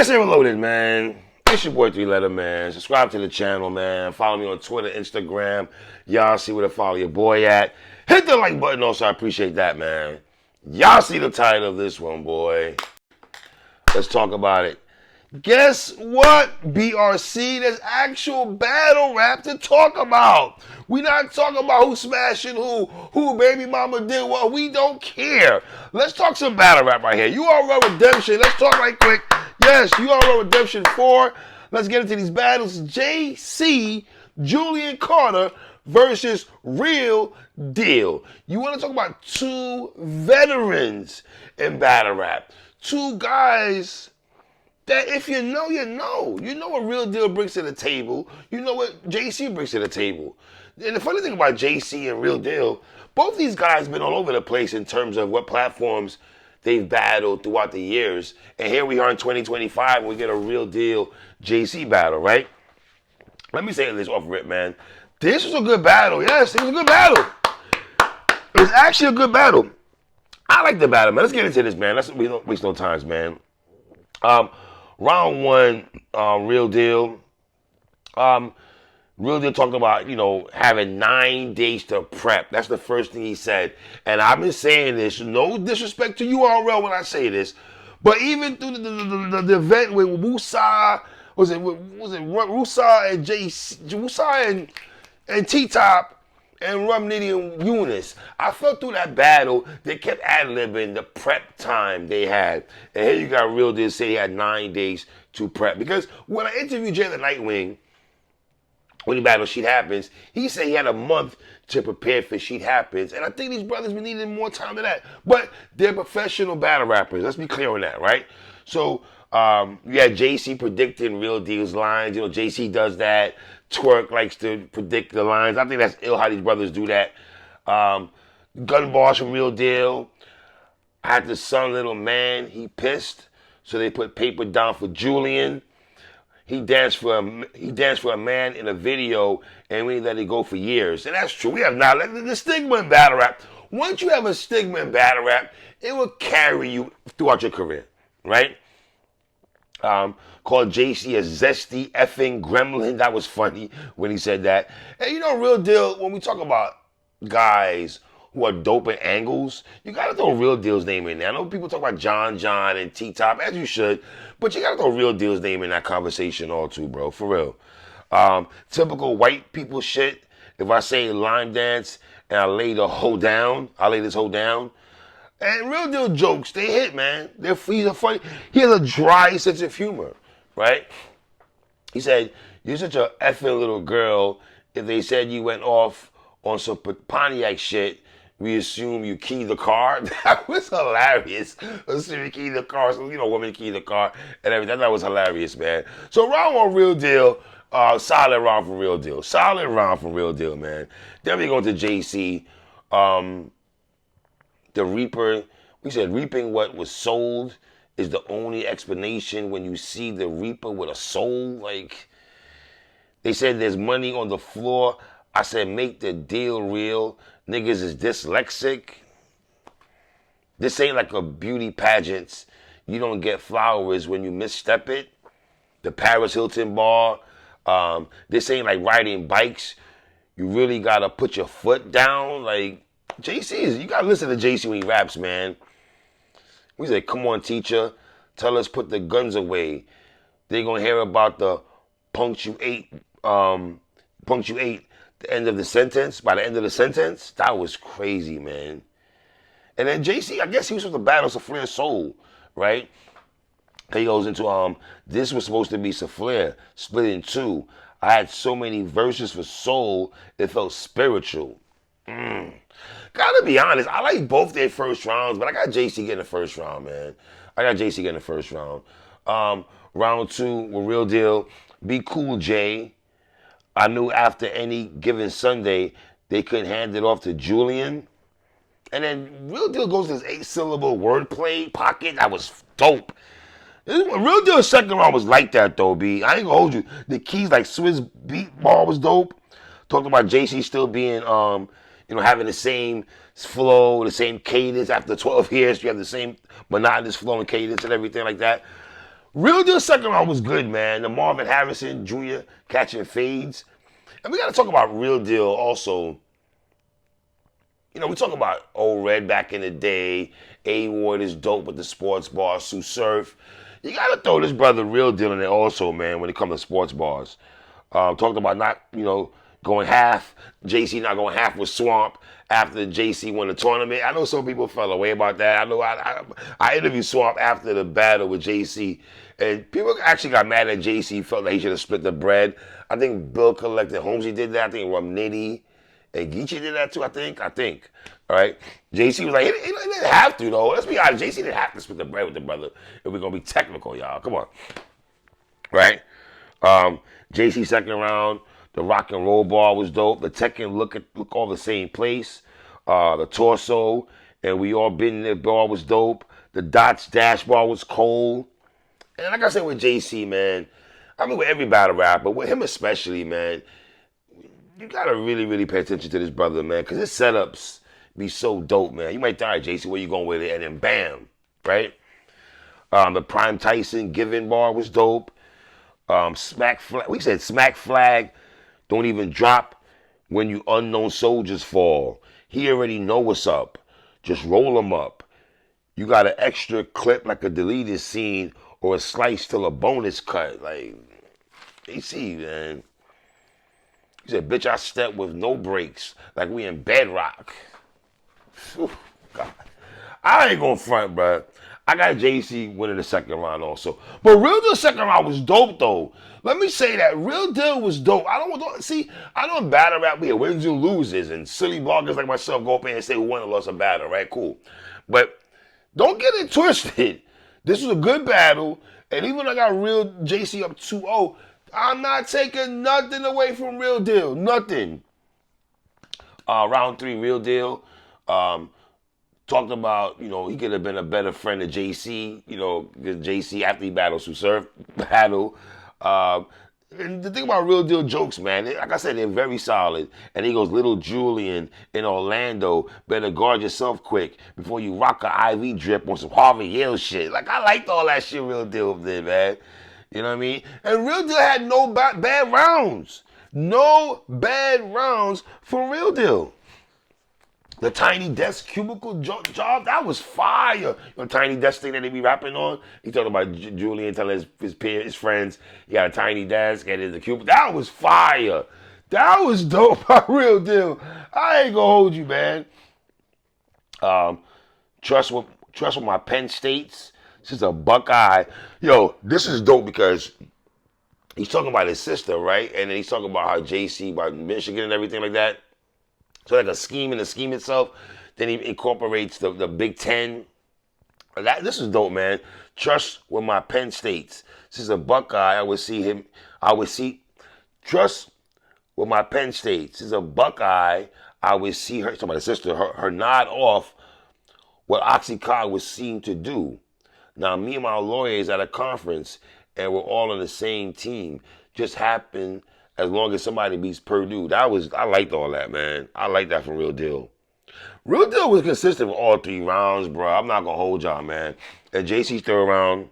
PSA Reloaded, man. It's your boy 3 Letter, man. Subscribe to the channel, man. Follow me on Twitter, Instagram. Y'all see where to follow your boy at. Hit the like button also. I appreciate that, man. Y'all see the title of this one, boy. Let's talk about it. Guess what, BRC? There's actual battle rap to talk about. We not talking about who smashing who baby mama did what. We don't care. Let's talk some battle rap right here. URL Redemption. Let's talk right quick. Yes, URL Redemption 4. Let's get into these battles. JC, Julian Carter versus Real Deal. You want to talk about two veterans in battle rap. Two guys that if you know, you know. You know what Real Deal brings to the table. You know what JC brings to the table. And the funny thing about JC and Real Deal, both these guys been all over the place in terms of what platforms they've battled throughout the years. And here we are in 2025 and we get a Real Deal JC battle, right? Let me say this off rip, man. This was a good battle. Yes, it was a good battle. It was actually a good battle. I like the battle, man. Let's get into this, man. We don't waste no time, man. Round one, Real Deal. Real Deal talked about, having 9 days to prep. That's the first thing he said. And I've been saying this, no disrespect to URL when I say this, but even through the event with Musa, was it Musa and Musa and T-Top and Rum Nitty and Eunice, I felt through that battle, they kept ad-libbing the prep time they had. And here you got Real Deal say he had 9 days to prep. Because when I interviewed Jay the Nightwing, when he battled Sheet Happens, he said he had a month to prepare for Sheet Happens. And I think these brothers been needing more time than that. But they're professional battle rappers. Let's be clear on that, right? So, you had JC predicting Real Deal's lines. JC does that. Twerk likes to predict the lines. I think that's ill how these brothers do that. Gun bars from Real Deal. I had the son, little man. He pissed. So they put paper down for Julian. He danced for a man in a video, and we let it go for years. And that's true. We have now the stigma in battle rap. Once you have a stigma in battle rap, it will carry you throughout your career, right? Called JC a zesty effing gremlin. That was funny when he said that. And Real Deal, when we talk about guys who are dope at angles, you gotta throw Real Deal's name in there. I know people talk about John and T-Top, as you should, but you gotta throw Real Deal's name in that conversation all too, bro, for real. Typical white people shit. If I say line dance and I lay this hoe down. And Real Deal jokes, they hit, man. He's a funny, he has a dry sense of humor, right? He said, you're such a effing little girl. If they said you went off on some Pontiac shit, we assume you key the car. That was hilarious. Assume you key the car. So, women key the car and everything. That was hilarious, man. So round one, Real Deal. Solid round for Real Deal. Solid round for Real Deal, man. Then we go to JC. The Reaper. We said reaping what was sold is the only explanation when you see the Reaper with a soul. Like, they said there's money on the floor. I said, make the deal real. Niggas is dyslexic. This ain't like a beauty pageant. You don't get flowers when you misstep it. The Paris Hilton bar. This ain't like riding bikes. You really gotta put your foot down. Like, you gotta listen to JC when he raps, man. We said, come on, teacher. Tell us put the guns away. They gonna hear about the punctuate the end of the sentence. By the end of the sentence, that was crazy, man. And then JC, I guess he was supposed to battle Safleer Soul, right? He goes into, this was supposed to be Safleer, split in two. I had so many verses for Soul, it felt spiritual. Gotta be honest, I like both their first rounds, but I got JC getting the first round, man. Round two with Real Deal, Be Cool J. I knew after any given Sunday, they couldn't hand it off to Julian. And then Real Deal goes to this 8-syllable wordplay pocket. That was dope. Real Deal's second round was like that, though, B. I ain't gonna hold you. The keys like Swiss beat ball was dope. Talked about JC still being, having the same flow, the same cadence. After 12 years, you have the same monotonous flow and cadence and everything like that. Real Deal second round was good, man. The Marvin Harrison Jr. catching fades. And we got to talk about Real Deal also. You know, we talk about old Red back in the day. A Ward is dope with the sports bar, Sue Surf. You got to throw this brother Real Deal in there also, man, when it comes to sports bars. Talked about not, going half. JC not going half with Swamp after JC won the tournament. I know some people fell away about that. I know I interviewed Swamp after the battle with JC, and people actually got mad at JC, felt like he should have split the bread. I think Bill Collected Holmesy did that. I think Romnitty and Geechee did that too, I think. All right. JC was like, he didn't have to, though. Let's be honest. JC didn't have to split the bread with the brother if we're going to be technical, y'all. Come on. Right? JC second round. The rock and roll bar was dope. The Tekken look all the same place. The torso. And we all been in the bar was dope. The Dots Dash bar was cold. And like I said with JC, man, I mean with every battle rap, but with him especially, man, you gotta really, really pay attention to this brother, man, because his setups be so dope, man. You might think, all right, JC, where you going with it? And then bam, right? The Prime Tyson Giving bar was dope. We said smack flag, don't even drop when you unknown soldiers fall. He already know what's up. Just roll them up. You got an extra clip like a deleted scene or a slice till a bonus cut. Like, AC, man. He said, bitch, I step with no brakes, like we in bedrock. Whew, God. I ain't gonna front, bro. I got JC winning the second round also. But Real Deal second round was dope, though. Let me say that. Real Deal was dope. I don't battle rap. We have wins and loses, and silly bloggers like myself go up in and say who won and lost a battle, right? Cool. But don't get it twisted. This was a good battle, and even though I got Real JC up 2-0, I'm not taking nothing away from Real Deal. Nothing. Round 3, Real Deal. Talked about, he could have been a better friend of JC, because JC, after he battled Sue Surf, battle. And the thing about Real Deal jokes, man, like I said, they're very solid. And he goes, little Julian in Orlando, better guard yourself quick before you rock a IV drip on some Harvey Yale shit. Like, I liked all that shit Real Deal did, man. You know what I mean? And Real Deal had no bad rounds. No bad rounds for Real Deal. The Tiny Desk cubicle job, that was fire. Tiny Desk thing that they be rapping on. He talking about Julian telling his friends he got a tiny desk and in the cubicle. That was fire. That was dope. Real Deal. I ain't gonna hold you, man. Trust with my Penn States. This is a Buckeye. Yo, this is dope because he's talking about his sister, right? And then he's talking about how JC, about Michigan and everything like that. So like a scheme in the scheme itself. Then he incorporates the Big Ten. This is dope, man. Trust with my Penn States. This is a Buckeye. Trust with my Penn States. This is a Buckeye. I would see her, talking about his sister, her nod off what Oxycontin was seen to do. Now, me and my lawyers at a conference, and we're all on the same team. Just happened as long as somebody beats Purdue. I liked all that, man. I like that from Real Deal. Real Deal was consistent with all 3 rounds, bro. I'm not going to hold y'all, man. And JC's third round,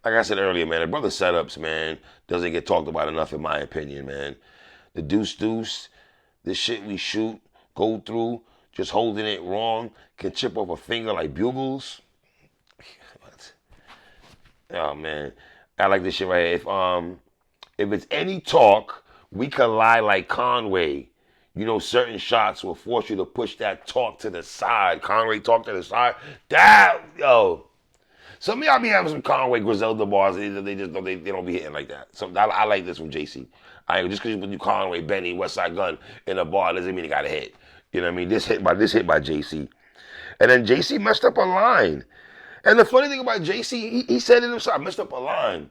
like I said earlier, man, the brother setups, man, doesn't get talked about enough, in my opinion, man. The deuce, the shit we shoot, go through, just holding it wrong, can chip off a finger like bugles. Oh, man. I like this shit right here. If it's any talk, we can lie like Conway. Certain shots will force you to push that talk to the side. Conway talk to the side. Some of y'all be having some Conway Griselda bars. They don't be hitting like that. I like this from JC. Just because you do Conway, Benny, Westside Gun in a bar doesn't mean he got a hit. You know what I mean? This hit by JC. And then JC messed up a line. And the funny thing about JC, he said it himself, I messed up a line.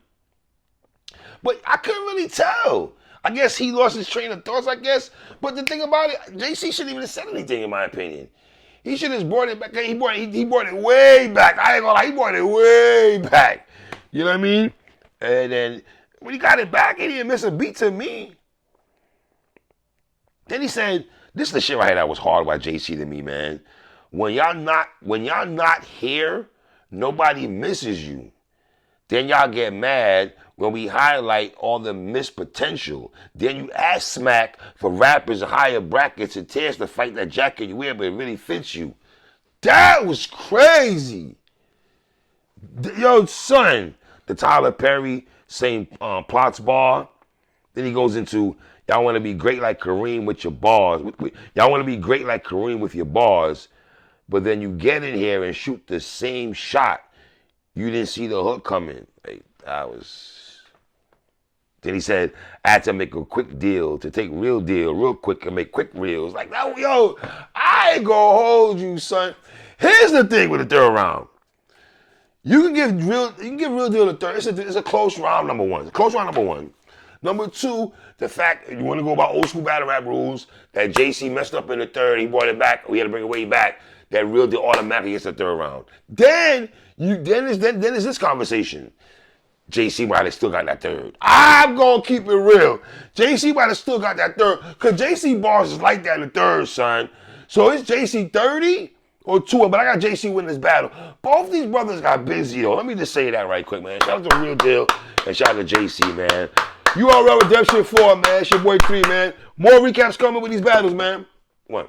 But I couldn't really tell. I guess he lost his train of thoughts, I guess. But the thing about it, JC shouldn't even have said anything, in my opinion. He should have brought it back. He brought it way back. I ain't gonna lie, he brought it way back. You know what I mean? And then when he got it back, he didn't miss a beat to me. Then he said, this is the shit right here that was hard about JC to me, man. When y'all not here, nobody misses you. Then y'all get mad when we highlight all the missed potential. Then you ask Smack for rappers in higher brackets and tears to fight that jacket you wear, but it really fits you. That was crazy. Yo, son, the Tyler Perry same plots bar. Then he goes into, y'all want to be great like Kareem with your bars. Y'all want to be great like Kareem with your bars, but then you get in here and shoot the same shot. You didn't see the hook coming. Like, that was... Then he said, I had to make a quick deal to take real deal real quick and make quick reels. Like, yo, I ain't gonna hold you, son. Here's the thing with the third round. You can give real deal the third. It's a close round, number one. It's a close round, number one. Number two, the fact you want to go by old school battle rap rules that JC messed up in the third, he brought it back, we had to bring it way back. That real deal automatically gets the third round. Then is this conversation. JC might have still got that third. I'm gonna keep it real. JC might have still got that third. Cause JC bars is like that in the third, son. So it's JC 30 or 2, but I got JC winning this battle. Both these brothers got busy though. Let me just say that right quick, man. Shout out to Real Deal and shout out to JC, man. URL Redemption 4, man. It's your boy 3, man. More recaps coming with these battles, man. 1.